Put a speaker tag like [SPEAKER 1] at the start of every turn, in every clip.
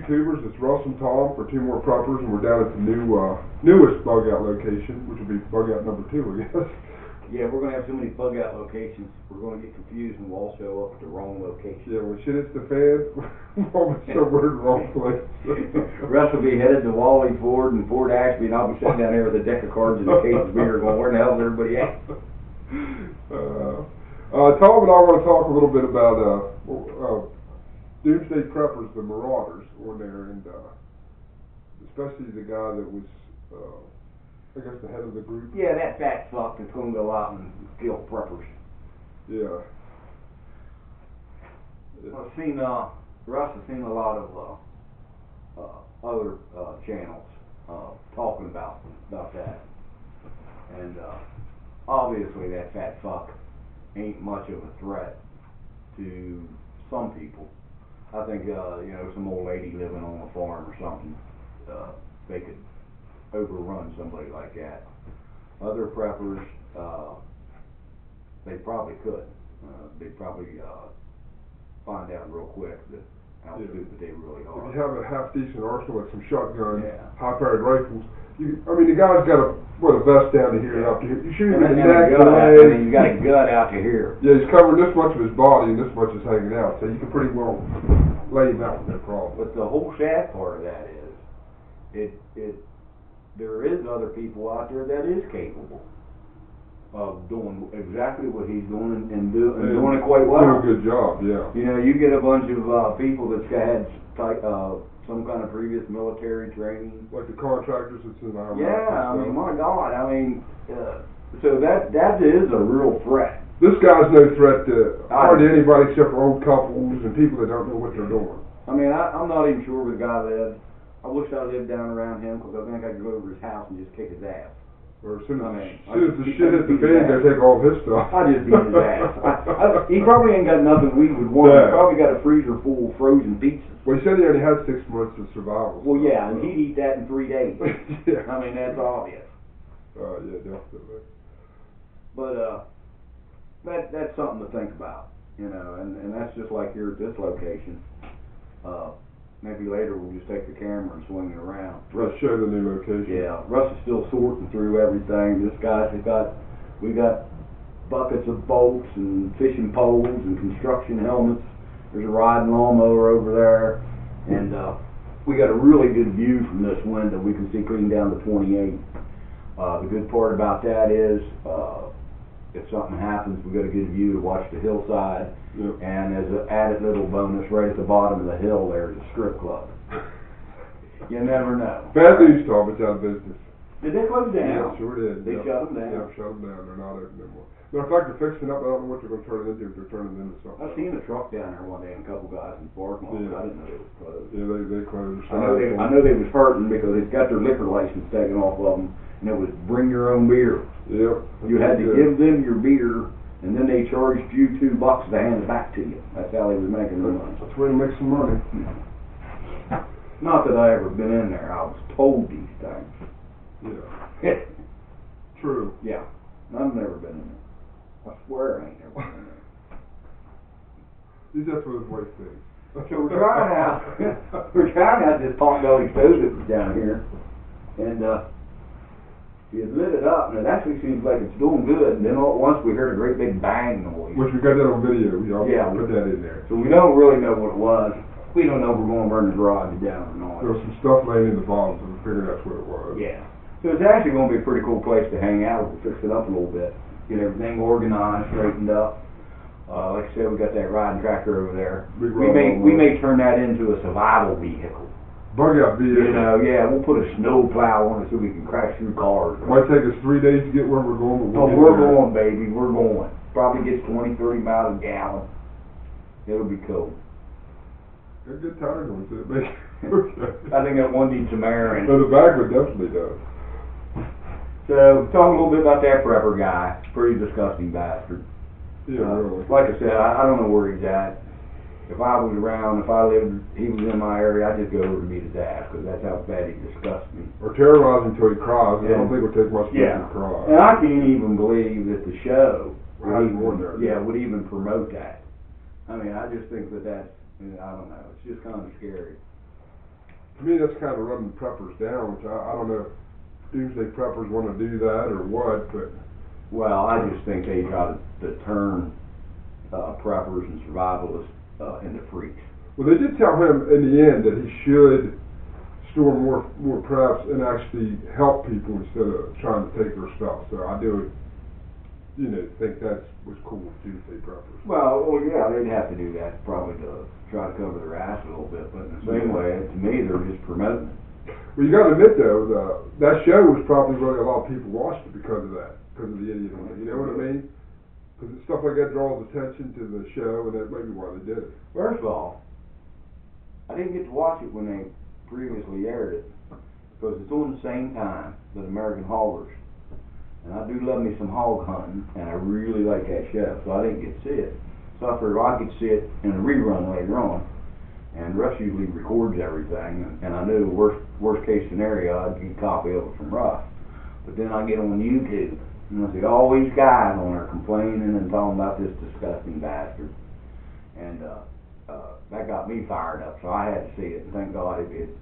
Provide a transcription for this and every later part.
[SPEAKER 1] YouTubers. It's Russ and Tom for Two More Preppers, and we're down at the newest bug out location, which will be bug out number 2, I guess.
[SPEAKER 2] Yeah, we're going to have so many bug out locations, we're going to get confused and we'll all show up at the wrong location.
[SPEAKER 1] Yeah, when shit hits the fan, we'll be somewhere in the wrong place.
[SPEAKER 2] Russ will be headed to Wally Ford and Ford Ashby, and I'll be sitting down there with a deck of cards and a case of beer going, where the hell is everybody at?
[SPEAKER 1] Tom and I want to talk a little bit about Doomsday Preppers, the Marauders, on there, and especially the guy that was, I guess, the head of the group.
[SPEAKER 2] Yeah, that fat fuck that's going to go out and kill preppers.
[SPEAKER 1] Yeah.
[SPEAKER 2] I've seen, Russ has seen a lot of other channels talking about that, and obviously that fat fuck ain't much of a threat to some people. I think, some old lady living on a farm or something, they could overrun somebody like that. Other preppers, they probably could. They'd probably find out real quick how stupid they really are.
[SPEAKER 1] If you have a half-decent arsenal, like some shotguns,
[SPEAKER 2] yeah,
[SPEAKER 1] high-powered rifles, the guy's got a vest down to here, up to here. You shoot him in the
[SPEAKER 2] and
[SPEAKER 1] neck,
[SPEAKER 2] the legs. You got a gut out to here.
[SPEAKER 1] Yeah, he's covering this much of his body and this much is hanging out, so you can pretty well lay him out with no problem.
[SPEAKER 2] But the whole sad part of that is, there is other people out there that is capable of doing exactly what he's doing and doing it quite well.
[SPEAKER 1] Doing a good job, yeah.
[SPEAKER 2] You get a bunch of people that's had some kind of previous military training.
[SPEAKER 1] Like the contractors that's in our
[SPEAKER 2] yeah, my God, so that is a real threat.
[SPEAKER 1] This guy's no threat to hardly anybody except for old couples and people that don't know what they're doing.
[SPEAKER 2] I'm not even sure where the guy lives. I wish I lived down around him, because I think I could go over his house and just kick his ass.
[SPEAKER 1] Or as soon as the shit hits the fan, they take all of his stuff.
[SPEAKER 2] I just beat his ass. He probably ain't got nothing we would want. Yeah. He probably got a freezer full of frozen pizzas.
[SPEAKER 1] Well, he said he only had 6 months of survival.
[SPEAKER 2] Well, yeah, and he'd eat that in 3 days.
[SPEAKER 1] Yeah.
[SPEAKER 2] That's obvious.
[SPEAKER 1] Yeah, definitely.
[SPEAKER 2] But that's something to think about, and that's just like here at this location. Maybe later we'll just take the camera and swing it around.
[SPEAKER 1] Let's show the new location.
[SPEAKER 2] Yeah, Russ is still sorting through everything. We got buckets of bolts and fishing poles and construction helmets. There's a riding lawnmower over there, and we got a really good view from this window. We can see clean down to 28. The good part about that is, if something happens, we got a good view to watch the hillside. Yep. And as an added little bonus, right at the bottom of the hill there's a strip club. You never know.
[SPEAKER 1] Bad news, Tom, it's out of business.
[SPEAKER 2] Did they close down?
[SPEAKER 1] Yeah, sure did.
[SPEAKER 2] They shut them down?
[SPEAKER 1] Yeah, shut them down. They're not open anymore. Matter of fact, they're fixing up. I don't know what they're going to turn it into, if they're turning it into something.
[SPEAKER 2] I seen a truck down there one day and a couple guys in the parking lot. Yeah. I didn't know they was closed.
[SPEAKER 1] Yeah, they closed.
[SPEAKER 2] I know they was hurting because they got their liquor license taken off of them, and it was bring your own beer.
[SPEAKER 1] Yep.
[SPEAKER 2] You had to give them your beer, and then they charged you $2 to hand it back to you. That's how they was making their money.
[SPEAKER 1] That's where they make some money.
[SPEAKER 2] Not that I ever been in there. I was told these things.
[SPEAKER 1] Yeah. True.
[SPEAKER 2] Yeah. I've never been in there. I swear I ain't never been in there.
[SPEAKER 1] He's just with his wife thing.
[SPEAKER 2] So we're trying out this pot-belly stove that was down here, and he had lit it up, and it actually seems like it's doing good, and then all at once we heard a great big bang noise.
[SPEAKER 1] Which we got that on video. We all put that in there.
[SPEAKER 2] So we don't really know what it was. We don't know if we're going to burn the garage down or not.
[SPEAKER 1] There was some stuff laying in the bottom, so we figured that's what it was.
[SPEAKER 2] Yeah. So it's actually going to be a pretty cool place to hang out. We'll fix it up a little bit. Get everything organized, straightened up. Like I said, we got that riding tractor over there. We may turn that into a survival vehicle.
[SPEAKER 1] Bug out vehicle.
[SPEAKER 2] Yeah, we'll put a snow plow on it so we can crash through cars.
[SPEAKER 1] Might take us 3 days to get where we're going, but
[SPEAKER 2] we're going, baby. We're going. Probably gets 20, 30 miles a gallon. It'll be cool.
[SPEAKER 1] Got good tires on it, man.
[SPEAKER 2] I think that one needs some air in it.
[SPEAKER 1] The back one definitely does.
[SPEAKER 2] So, talk a little bit about that prepper guy. Pretty disgusting bastard.
[SPEAKER 1] Yeah, really.
[SPEAKER 2] Like I said, I don't know where he's at. If I was around, he was in my area, I'd just go over to meet his ass, because that's how bad he disgusts me.
[SPEAKER 1] Or terrorize him until he cries. I don't think it would take much for him to cry.
[SPEAKER 2] And I can't even believe that the show would even promote that. I just think that's, I don't know, it's just kind of scary.
[SPEAKER 1] to me, that's kind of running preppers down, which I don't know if doomsday preppers want to do that or what, but.
[SPEAKER 2] Well, I just think they try to turn preppers and survivalists into freaks.
[SPEAKER 1] Well, they did tell him in the end that he should store more preps and actually help people instead of trying to take their stuff. So I do, think that was cool with doomsday preppers.
[SPEAKER 2] Well, yeah, they'd have to do that probably to try to cover their ass a little bit, but in the same way, to me, they're just promoting it.
[SPEAKER 1] Well, you got to admit though, that show was probably really a lot of people watched it because of that, because of the idiot on it. You know what I mean? Because stuff like that draws attention to the show, and that may be why they did it.
[SPEAKER 2] First of all, I didn't get to watch it when they previously aired it, because it's on the same time that American Hoggers. And I do love me some hog hunting, and I really like that show, so I didn't get to see it. So I figured I could see it in a rerun later on. And Russ usually records everything, and I knew worst case scenario, I'd get a copy of it from Russ. But then I get on YouTube, and I see all these guys on there complaining and talking about this disgusting bastard. And that got me fired up, so I had to see it, and thank God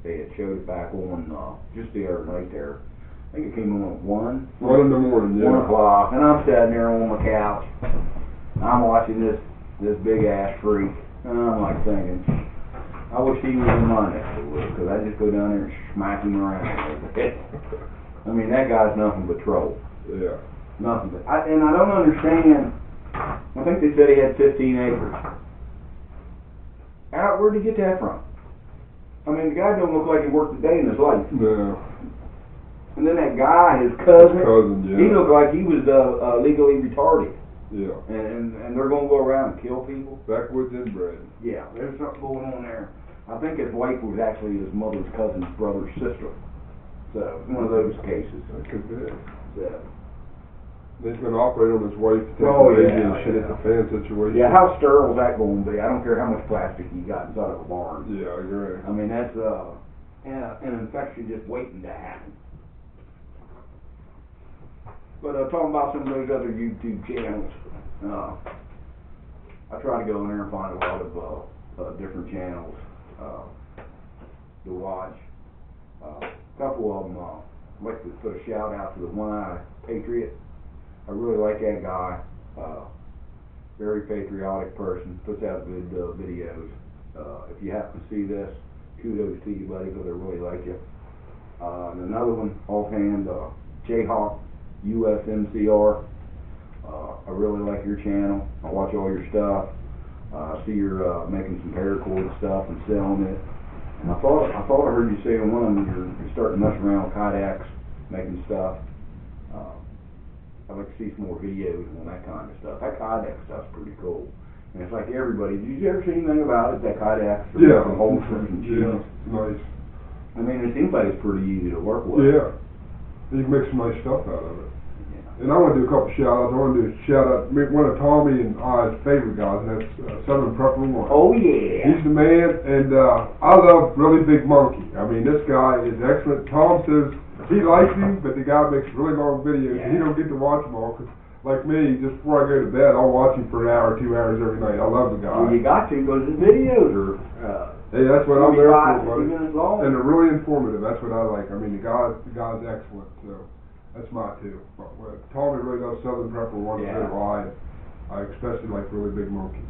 [SPEAKER 2] they had showed it back on just the other night there. I think it came on at 1
[SPEAKER 1] in the morning, yeah.
[SPEAKER 2] 1 o'clock, and I'm sitting there on my couch. I'm watching this big ass freak, and I'm like thinking, I wish he was in my neck of the woods, because I'd just go down there and smack him around. I mean, that guy's nothing but troll.
[SPEAKER 1] Yeah.
[SPEAKER 2] Nothing but. And I don't understand. I think they said he had 15 acres. Where'd he get that from? I mean, the guy don't look like he worked a day in his life.
[SPEAKER 1] No.
[SPEAKER 2] And then that guy, his cousin,
[SPEAKER 1] yeah.
[SPEAKER 2] He looked like he was legally retarded.
[SPEAKER 1] Yeah.
[SPEAKER 2] And they're going to go around and kill people.
[SPEAKER 1] Backwoods inbred.
[SPEAKER 2] Yeah, there's something going on there. I think his wife was actually his mother's cousin's brother's sister. So, one of those cases.
[SPEAKER 1] That could be.
[SPEAKER 2] Yeah.
[SPEAKER 1] He's going to operate on his wife to take
[SPEAKER 2] Oh,
[SPEAKER 1] the baby
[SPEAKER 2] yeah,
[SPEAKER 1] and shit at the fan situation.
[SPEAKER 2] Yeah, how sterile is that going to be? I don't care how much plastic you got inside of a barn.
[SPEAKER 1] Yeah, I agree.
[SPEAKER 2] I mean, that's an infection just waiting to happen. But talking about some of those other YouTube channels, I try to go in there and find a lot of different channels to watch. A couple of them, I'd like to put a shout out to the One-Eye Patriot. I really like that guy. Very patriotic person, puts out good videos. If you happen to see this, kudos to you, buddy, because I really like you. And another one, offhand, Jayhawk, USMCR. I really like your channel. I watch all your stuff. I see you're making some paracord stuff and selling it. And I thought I heard you say in one of them you're starting to mess around with kayaks, making stuff. I'd like to see some more videos on that kind of stuff. That kayak stuff's pretty cool. And it's like everybody, did you ever see anything about it? That kayak?
[SPEAKER 1] Yeah.
[SPEAKER 2] Yeah,
[SPEAKER 1] nice.
[SPEAKER 2] I mean, it seems like it's pretty easy to work with.
[SPEAKER 1] Yeah. You can make some nice stuff out of it.
[SPEAKER 2] Yeah.
[SPEAKER 1] And I want to do a couple shout outs. I want to do a shout out, one of Tommy and I's favorite guys, and that's Southern Prepper One.
[SPEAKER 2] Oh, yeah.
[SPEAKER 1] He's the man, and I love Really Big Monkey. I mean, this guy is excellent. Tom says he likes him, but the guy makes really long videos, and he don't get to watch them all, because like me, just before I go to bed, I'll watch him for an hour, 2 hours every night. I love the guy.
[SPEAKER 2] Well, you got to, because his videos are
[SPEAKER 1] hey, that's what I'm there for,
[SPEAKER 2] 50
[SPEAKER 1] buddy.
[SPEAKER 2] minutes long.
[SPEAKER 1] And they're really informative. That's what I like. I mean, the guy's excellent. So that's my two. But Tommy really does Southern Prepper One.
[SPEAKER 2] Yeah.
[SPEAKER 1] I especially like Really Big Monkey.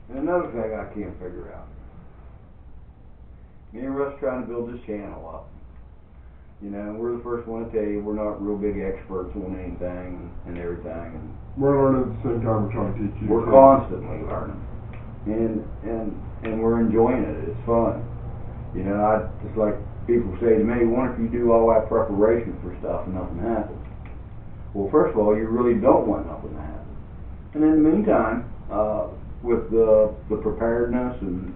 [SPEAKER 2] And another thing I can't figure out. Me and Russ trying to build this channel up. You know, we're the first one to tell you we're not real big experts on anything and everything. And
[SPEAKER 1] we're learning at the same time we're trying to teach you.
[SPEAKER 2] We're constantly learning. And we're enjoying it. It's fun. You know, just like people say to me, what if you do all that preparation for stuff and nothing happens? Well, first of all, you really don't want nothing to happen. And in the meantime, with the preparedness and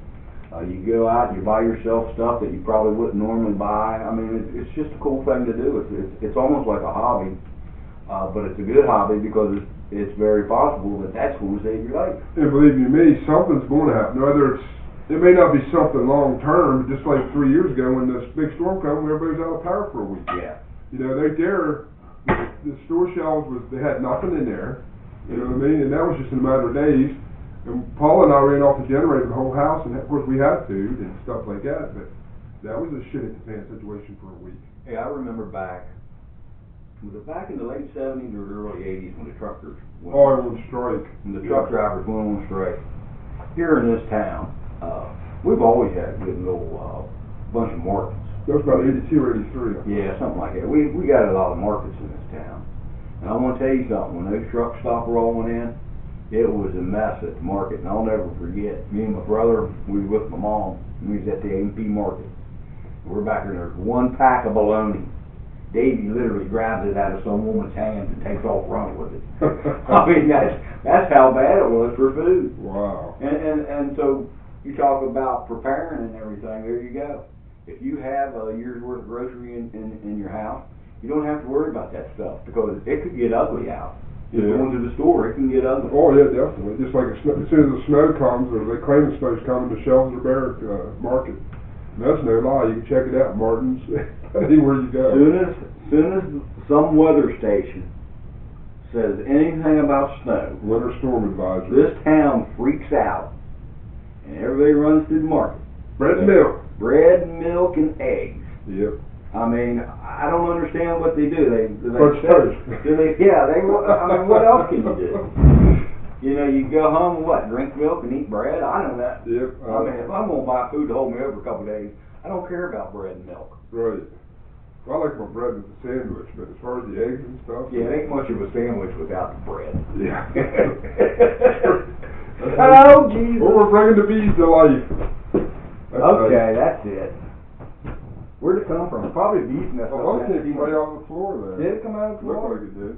[SPEAKER 2] you go out and you buy yourself stuff that you probably wouldn't normally buy. I mean, it's just a cool thing to do. It's almost like a hobby, but it's a good hobby because it's very possible that's going to save your life.
[SPEAKER 1] And believe you me, something's going to happen. Whether it may not be something long term, just like 3 years ago when this big storm came, everybody was out of power for a week.
[SPEAKER 2] Yeah.
[SPEAKER 1] You know, the store shelves they had nothing in there. You know what I mean? And that was just in a matter of days. And Paul and I ran off the generator the whole house, and of course we had food and stuff like that, but that was a shit at the fan situation for a week.
[SPEAKER 2] Hey, I remember was it back in the late 70s or the early 80s when the truckers went
[SPEAKER 1] on strike.
[SPEAKER 2] When the truck drivers went on strike. Here in this town, we've always had a good little bunch of markets.
[SPEAKER 1] That was about 82 or 83.
[SPEAKER 2] Yeah, something like that. We got a lot of markets in this town. And I want to tell you something, when those trucks stopped rolling in, it was a mess at the market, and I'll never forget. Me and my brother, we were with my mom, and we was at the A&P market. We're back there, and there's one pack of bologna. Davey literally grabs it out of some woman's hands and takes off running with it. I mean, that's how bad it was for food.
[SPEAKER 1] Wow.
[SPEAKER 2] And so you talk about preparing and everything, there you go. If you have a year's worth of grocery in your house, you don't have to worry about that stuff, because it could get ugly out. Just going to the store, it can get ugly.
[SPEAKER 1] Oh yeah, definitely. Just like as soon as the snow comes, or they claim the snow's coming, the shelves are bare at market. And that's no lie. You can check it out, Martin's, anywhere you go.
[SPEAKER 2] Soon as some weather station says anything about snow,
[SPEAKER 1] winter storm advisory,
[SPEAKER 2] this town freaks out, and everybody runs to the market.
[SPEAKER 1] Bread and milk.
[SPEAKER 2] Bread, milk, and eggs.
[SPEAKER 1] Yep.
[SPEAKER 2] I mean, I don't understand what they do. I mean, what else can you do? You know, you go home and what, drink milk and eat bread? I know that.
[SPEAKER 1] Yep.
[SPEAKER 2] I mean, if I'm going to buy food to hold me over a couple of days, I don't care about bread and milk.
[SPEAKER 1] Right. Well, I like my bread with a sandwich, but as far as the eggs and stuff...
[SPEAKER 2] Yeah, it ain't much of a sandwich without the bread.
[SPEAKER 1] Yeah.
[SPEAKER 2] Oh, Jesus.
[SPEAKER 1] Well, we're bringing the bees to life.
[SPEAKER 2] That's it. Where'd it come from? Probably bees messed up.
[SPEAKER 1] Well, it came right out of the floor there.
[SPEAKER 2] Did it come out of the floor?
[SPEAKER 1] Looked like it did.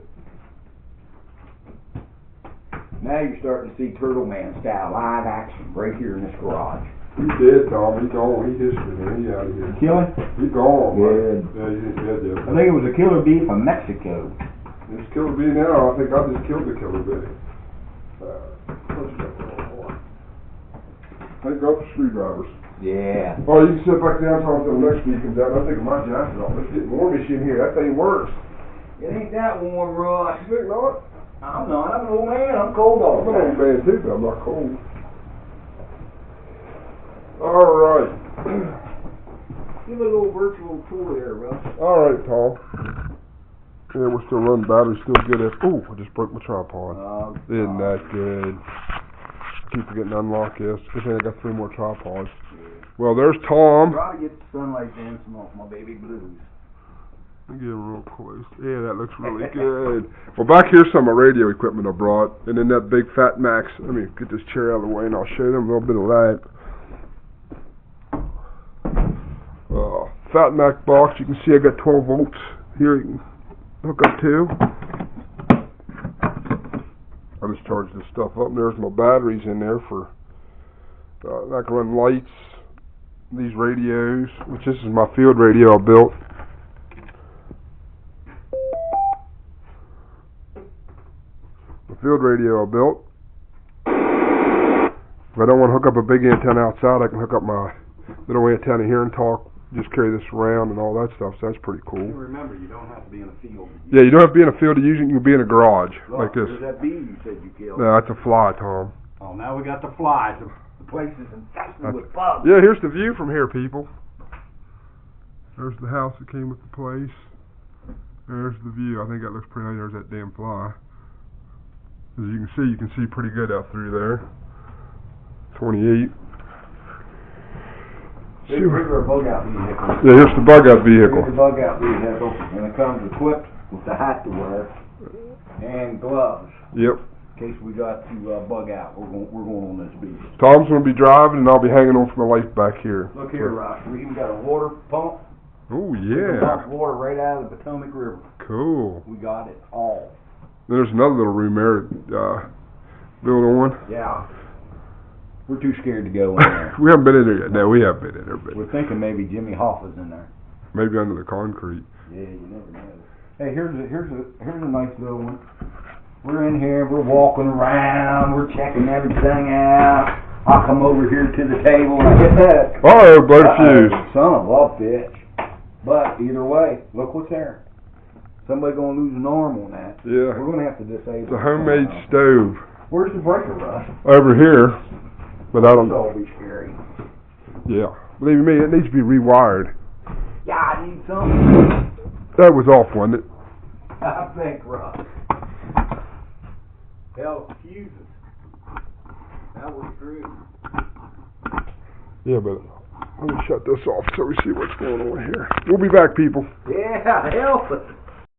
[SPEAKER 2] Now you're starting to see Turtle Man style live action right here in this garage.
[SPEAKER 1] He did, Tom. He gone. He history, man. He out of here.
[SPEAKER 2] Kill him?
[SPEAKER 1] He gone.
[SPEAKER 2] Good.
[SPEAKER 1] Yeah, he's dead, yeah.
[SPEAKER 2] I think it was a killer bee from Mexico.
[SPEAKER 1] It's killer bee now. I think I just killed the killer bee. Thank God for screwdrivers.
[SPEAKER 2] Yeah.
[SPEAKER 1] Oh, you can sit back down until the next bee comes out. I'm taking my jacket off. Let's get warmish in here. That thing works.
[SPEAKER 2] It ain't that warm, Russ.
[SPEAKER 1] You think not?
[SPEAKER 2] I'm not. I'm an old man. I'm cold all the
[SPEAKER 1] I'm an old man too, but I'm not cold. All right.
[SPEAKER 2] Give a little virtual tour there, Russ.
[SPEAKER 1] All right, Paul. Yeah, we're still running. Battery's still good. Oh, I just broke my tripod. Isn't that good? Keep forgetting to unlock this. Good thing I got 3 more tripods. Well, there's Tom.
[SPEAKER 2] Try to get the sunlight dancing off my baby blues.
[SPEAKER 1] Let me get real close. Yeah, that looks really good. Well, back here's some of my radio equipment I brought. And then that big Fat Max. Let me get this chair out of the way and I'll show them a little bit of that. Fat Max box. You can see I got 12 volts here. You can hook up to. I just charged this stuff up, and there's my batteries in there for I can run lights, these radios, which this is my field radio I built. The field radio I built. If I don't want to hook up a big antenna outside, I can hook up my little antenna here and talk. Just carry this around and all that stuff, so that's pretty cool.
[SPEAKER 2] Remember, you don't have to be in a field.
[SPEAKER 1] Yeah, you don't have to be in a field to use it. You can be in a garage, like this.
[SPEAKER 2] There's that bee you said you killed.
[SPEAKER 1] No, that's a fly, Tom.
[SPEAKER 2] Oh, now we got the flies. The place is infested with bugs.
[SPEAKER 1] Yeah, here's the view from here, people. There's the house that came with the place. There's the view. I think that looks pretty nice. There's that damn fly. As you can see pretty good out through there. 28.
[SPEAKER 2] Here's our bug out vehicle.
[SPEAKER 1] Yeah, here's the bug out vehicle.
[SPEAKER 2] Here's the bug out vehicle, and it comes equipped with the hat to wear and gloves.
[SPEAKER 1] Yep.
[SPEAKER 2] In case we got to bug out, we're going on this beach.
[SPEAKER 1] Tom's going to be driving, and I'll be hanging on for my life back here.
[SPEAKER 2] Look here, Ross. We even got a water pump.
[SPEAKER 1] Oh
[SPEAKER 2] We can
[SPEAKER 1] yeah.
[SPEAKER 2] pump water right out of the Potomac River.
[SPEAKER 1] Cool.
[SPEAKER 2] We got it all.
[SPEAKER 1] Then there's another little room there. Built on.
[SPEAKER 2] Yeah. We're too scared to go in there.
[SPEAKER 1] We haven't been in there yet. No, we haven't been in there, but
[SPEAKER 2] We're thinking maybe Jimmy Hoffa's in there.
[SPEAKER 1] maybe under the concrete.
[SPEAKER 2] Yeah, you never know. Hey, here's a nice little one. We're in here, we're walking around, we're checking everything out. I'll come over here to the table and I get that.
[SPEAKER 1] Uh-oh, blow the fuse.
[SPEAKER 2] Son of a bitch. But either way, look what's there. Somebody gonna lose an arm on that.
[SPEAKER 1] Yeah.
[SPEAKER 2] We're gonna have to disable
[SPEAKER 1] It's a homemade stove.
[SPEAKER 2] Where's the breaker, Russ?
[SPEAKER 1] Over here, but I don't.
[SPEAKER 2] That'll be scary.
[SPEAKER 1] Yeah, believe me, it needs to be rewired.
[SPEAKER 2] Yeah, I need something.
[SPEAKER 1] That was off, wasn't it?
[SPEAKER 2] I think, Russ. Hell, fuses. That was true.
[SPEAKER 1] Yeah, but let me shut this off so we see what's going on here. We'll be back, people.
[SPEAKER 2] Yeah, help us.